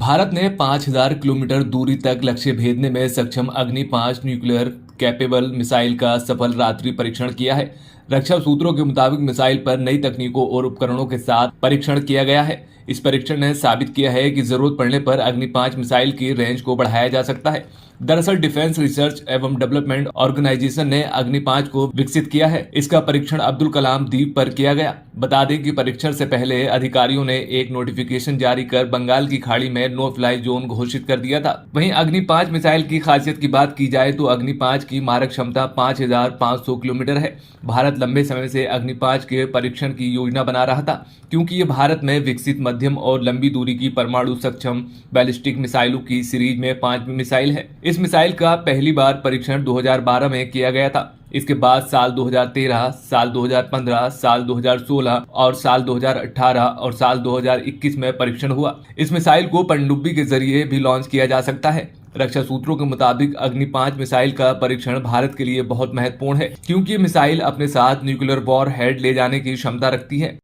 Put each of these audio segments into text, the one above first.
भारत ने 5000 किलोमीटर दूरी तक लक्ष्य भेदने में सक्षम अग्नि 5 न्यूक्लियर कैपेबल मिसाइल का सफल रात्रि परीक्षण किया है। रक्षा सूत्रों के मुताबिक मिसाइल पर नई तकनीकों और उपकरणों के साथ परीक्षण किया गया है। इस परीक्षण ने साबित किया है कि जरूरत पड़ने पर अग्नि 5 मिसाइल की रेंज को बढ़ाया जा सकता है। दरअसल डिफेंस रिसर्च एवं डेवलपमेंट ऑर्गेनाइजेशन ने अग्नि 5 को विकसित किया है। इसका परीक्षण अब्दुल कलाम द्वीप पर किया गया। बता दें कि परीक्षण से पहले अधिकारियों ने एक नोटिफिकेशन जारी कर बंगाल की खाड़ी में नो फ्लाई जोन घोषित कर दिया था। वहीं अग्नि 5 मिसाइल की खासियत की बात की जाए तो अग्नि 5 की मारक क्षमता 5500 किलोमीटर है। भारत लंबे समय से अग्नि 5 के परीक्षण की योजना बना रहा था, क्योंकि ये भारत में विकसित मध्यम और लंबी दूरी की परमाणु सक्षम बैलिस्टिक मिसाइलों की सीरीज में 5वीं मिसाइल है। इस मिसाइल का पहली बार परीक्षण 2012 में किया गया था। इसके बाद साल 2013, साल 2015, साल 2016 और साल 2018 और साल 2021 में परीक्षण हुआ। इस मिसाइल को पनडुब्बी के जरिए भी लॉन्च किया जा सकता है। रक्षा सूत्रों के मुताबिक अग्नि 5 मिसाइल का परीक्षण भारत के लिए बहुत महत्वपूर्ण है, क्योंकि ये मिसाइल अपने साथ न्यूक्लियर वॉर हेड ले जाने की क्षमता रखती है।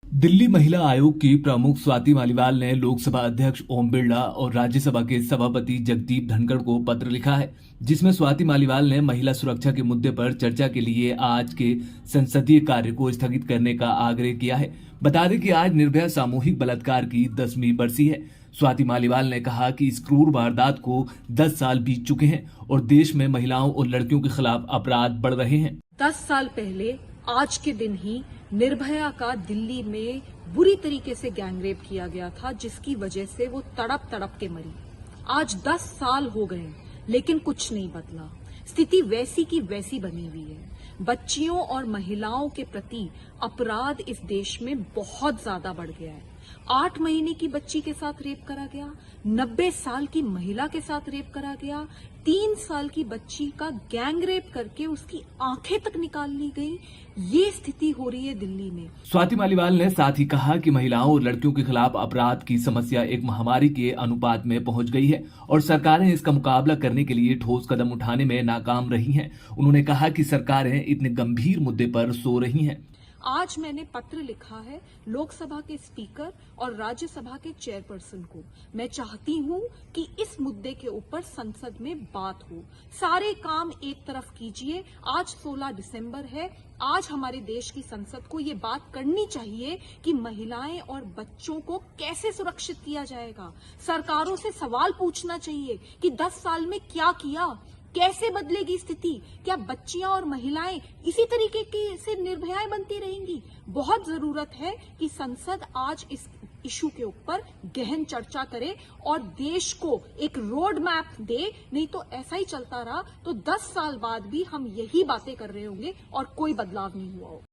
दिल्ली महिला आयोग की प्रमुख स्वाति मालीवाल ने लोकसभा अध्यक्ष ओम बिरला और राज्यसभा के सभापति जगदीप धनखड़ को पत्र लिखा है, जिसमें स्वाति मालीवाल ने महिला सुरक्षा के मुद्दे पर चर्चा के लिए आज के संसदीय कार्य को स्थगित करने का आग्रह किया है। बता दें कि आज निर्भया सामूहिक बलात्कार की 10वीं बरसी है। स्वाति मालीवाल ने कहा कि इस क्रूर वारदात को 10 साल बीत चुके हैं और देश में महिलाओं और लड़कियों के खिलाफ अपराध बढ़ रहे हैं। 10 साल पहले आज के दिन ही निर्भया का दिल्ली में बुरी तरीके से गैंगरेप किया गया था, जिसकी वजह से वो तड़प तड़प के मरी। आज 10 साल हो गए, लेकिन कुछ नहीं बदला। स्थिति वैसी की वैसी बनी हुई है। बच्चियों और महिलाओं के प्रति अपराध इस देश में बहुत ज्यादा बढ़ गया है। 8 महीने की बच्ची के साथ रेप करा गया, 90 साल की महिला के साथ रेप करा गया, 3 साल की बच्ची का गैंग रेप करके उसकी आंखें तक निकाल ली गई। ये स्थिति हो रही है दिल्ली में। स्वाति मालीवाल ने साथ ही कहा कि महिलाओं और लड़कियों के खिलाफ अपराध की समस्या एक महामारी के अनुपात में पहुंच गई है और सरकारें इसका मुकाबला करने के लिए ठोस कदम उठाने में नाकाम रही हैं। उन्होंने कहा कि सरकारें इतने गंभीर मुद्दे पर सो रही हैं। आज मैंने पत्र लिखा है लोकसभा के स्पीकर और राज्यसभा के चेयरपर्सन को। मैं चाहती हूं कि इस मुद्दे के ऊपर संसद में बात हो। सारे काम एक तरफ कीजिए। आज 16 दिसंबर है। आज हमारे देश की संसद को ये बात करनी चाहिए कि महिलाएं और बच्चों को कैसे सुरक्षित किया जाएगा। सरकारों से सवाल पूछना चाहिए कि 10 साल में क्या किया, कैसे बदलेगी स्थिति। क्या बच्चियां और महिलाएं इसी तरीके की से निर्भयाएं बनती रहेंगी? बहुत जरूरत है कि संसद आज इस इशू के ऊपर गहन चर्चा करे और देश को एक रोड मैप दे। नहीं तो ऐसा ही चलता रहा तो 10 साल बाद भी हम यही बातें कर रहे होंगे और कोई बदलाव नहीं हुआ होगा।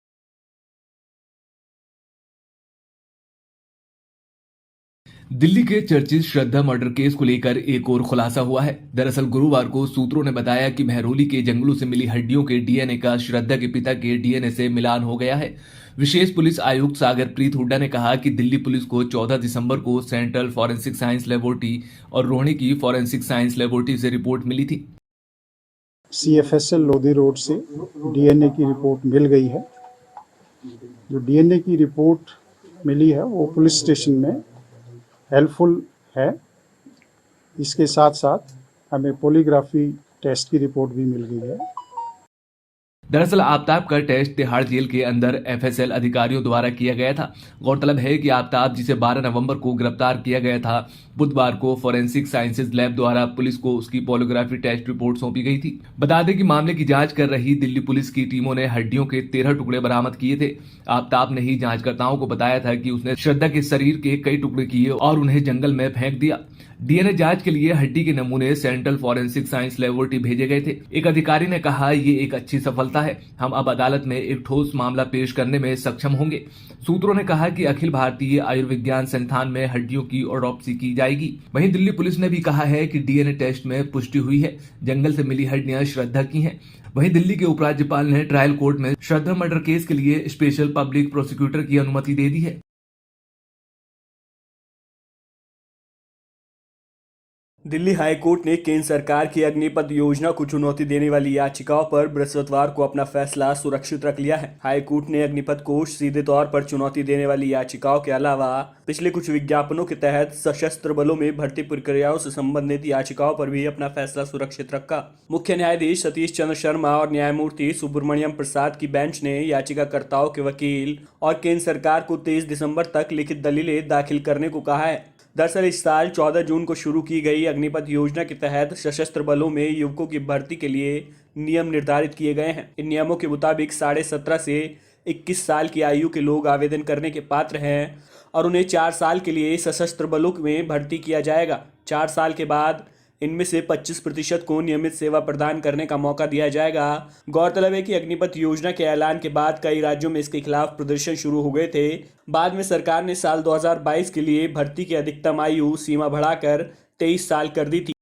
दिल्ली के चर्चित श्रद्धा मर्डर केस को लेकर एक और खुलासा हुआ है। दरअसल गुरुवार को सूत्रों ने बताया कि महरौली के जंगलों से मिली हड्डियों के डीएनए का श्रद्धा के पिता के डीएनए से मिलान हो गया है। विशेष पुलिस आयुक्त सागर प्रीत हुड्डा ने कहा कि दिल्ली पुलिस को 14 दिसंबर को सेंट्रल फॉरेंसिक साइंस लेबोरेटरी और रोहिणी की फॉरेंसिक साइंस लेबोरेटरी से रिपोर्ट मिली थी। CFSL लोधी रोड से डीएनए की रिपोर्ट मिल गई है। जो डीएनए की रिपोर्ट मिली है वो पुलिस स्टेशन में हेल्पफुल है। इसके साथ साथ हमें पॉलीग्राफी टेस्ट की रिपोर्ट भी मिल गई है। दरअसल आफताब का टेस्ट तिहाड़ जेल के अंदर FSL अधिकारियों द्वारा किया गया था। गौरतलब है कि आफताब, जिसे 12 नवंबर को गिरफ्तार किया गया था, बुधवार को फॉरेंसिक साइंसेज लैब द्वारा पुलिस को उसकी पॉलीग्राफी टेस्ट रिपोर्ट सौंपी गई थी। बता दें कि मामले की जांच कर रही दिल्ली पुलिस की टीमों ने हड्डियों के 13 टुकड़े बरामद किए थे। आफताब ने ही जांचकर्ताओं को बताया था कि उसने श्रद्धा के शरीर के कई टुकड़े किए और उन्हें जंगल में फेंक दिया। डीएनए जांच के लिए हड्डी के नमूने सेंट्रल फॉरेंसिक साइंस लेबोरेटरी भेजे गए थे। एक अधिकारी ने कहा, ये एक अच्छी सफलता है। हम अब अदालत में एक ठोस मामला पेश करने में सक्षम होंगे। सूत्रों ने कहा कि अखिल भारतीय आयुर्विज्ञान संस्थान में हड्डियों की ऑटोप्सी की जाएगी। वहीं दिल्ली पुलिस ने भी कहा है कि डीएनए टेस्ट में पुष्टि हुई है, जंगल से मिली हड्डियां श्रद्धा की हैं। वहीं दिल्ली के उपराज्यपाल ने ट्रायल कोर्ट में श्रद्धा मर्डर केस के लिए स्पेशल पब्लिक प्रोसिक्यूटर की अनुमति दे दी है। दिल्ली हाई कोर्ट ने केंद्र सरकार की अग्निपथ योजना को चुनौती देने वाली याचिकाओं पर बृहस्पतिवार को अपना फैसला सुरक्षित रख लिया है। हाई कोर्ट ने अग्निपथ को सीधे तौर पर चुनौती देने वाली याचिकाओं के अलावा पिछले कुछ विज्ञापनों के तहत सशस्त्र बलों में भर्ती प्रक्रियाओं से संबंधित याचिकाओं पर भी अपना फैसला सुरक्षित रखा। मुख्य न्यायाधीश सतीश चंद्र शर्मा और न्यायमूर्ति सुब्रमण्यम प्रसाद की बेंच ने याचिकाकर्ताओं के वकील और केंद्र सरकार को 23 दिसंबर तक लिखित दलीलें दाखिल करने को कहा है। दरअसल इस साल 14 जून को शुरू की गई अग्निपथ योजना के तहत सशस्त्र बलों में युवकों की भर्ती के लिए नियम निर्धारित किए गए हैं। इन नियमों के मुताबिक 17.5 से 21 साल की आयु के लोग आवेदन करने के पात्र हैं और उन्हें 4 साल के लिए सशस्त्र बलों में भर्ती किया जाएगा। 4 साल के बाद इनमें से 25% को नियमित सेवा प्रदान करने का मौका दिया जाएगा। गौरतलब है कि अग्निपथ योजना के ऐलान के बाद कई राज्यों में इसके खिलाफ प्रदर्शन शुरू हो गए थे। बाद में सरकार ने साल 2022 के लिए भर्ती की अधिकतम आयु सीमा बढ़ाकर 23 साल कर दी थी।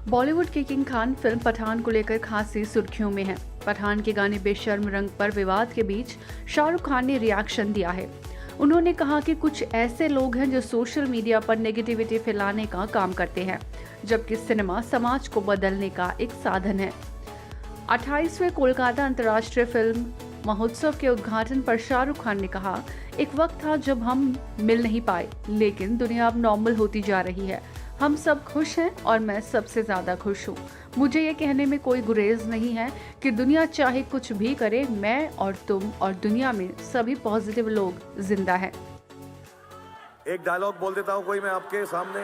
बॉलीवुड की किंग खान फिल्म पठान को लेकर खासी सुर्खियों में है। पठान के गाने बेशर्म रंग पर विवाद के बीच शाहरुख खान ने रिएक्शन दिया है। उन्होंने कहा कि कुछ ऐसे लोग हैं जो सोशल मीडिया पर नेगेटिविटी फैलाने का काम करते हैं, जबकि सिनेमा समाज को बदलने का एक साधन है। 28वें कोलकाता अंतर्राष्ट्रीय फिल्म महोत्सव के उद्घाटन पर शाहरुख खान ने कहा, एक वक्त था जब हम मिल नहीं पाए, लेकिन दुनिया अब नॉर्मल होती जा रही है। हम सब खुश हैं और मैं सबसे ज़्यादा खुश हूँ। मुझे ये कहने में कोई गुरेज नहीं है कि दुनिया चाहे कुछ भी करे, मैं और तुम और दुनिया में सभी पॉजिटिव लोग जिंदा हैं। एक डायलॉग बोल देता हूँ कोई मैं आपके सामने।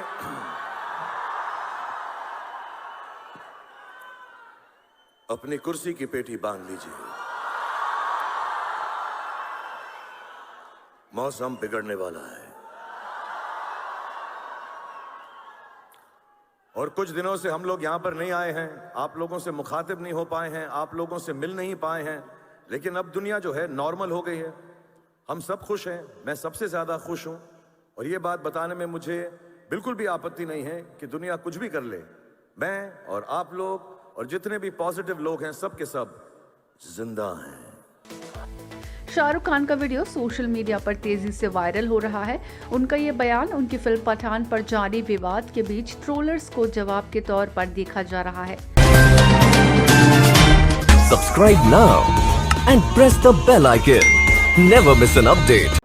अपनी कुर्सी की पेटी बांध लीजिए, मौसम बिगड़ने वाला है और कुछ दिनों से हम लोग यहां पर नहीं आए हैं, आप लोगों से मुखातिब नहीं हो पाए हैं, आप लोगों से मिल नहीं पाए हैं, लेकिन अब दुनिया जो है नॉर्मल हो गई है। हम सब खुश हैं, मैं सबसे ज्यादा खुश हूं और ये बात बताने में मुझे बिल्कुल भी आपत्ति नहीं है कि दुनिया कुछ भी कर ले, मैं और आप लोग और जितने भी पॉजिटिव लोग हैं सब के सब जिंदा हैं। शाहरुख खान का वीडियो सोशल मीडिया पर तेजी से वायरल हो रहा है। उनका ये बयान उनकी फिल्म पठान पर जारी विवाद के बीच ट्रोलर्स को जवाब के तौर पर देखा जा रहा है। Subscribe now and press the bell icon. Never miss an update.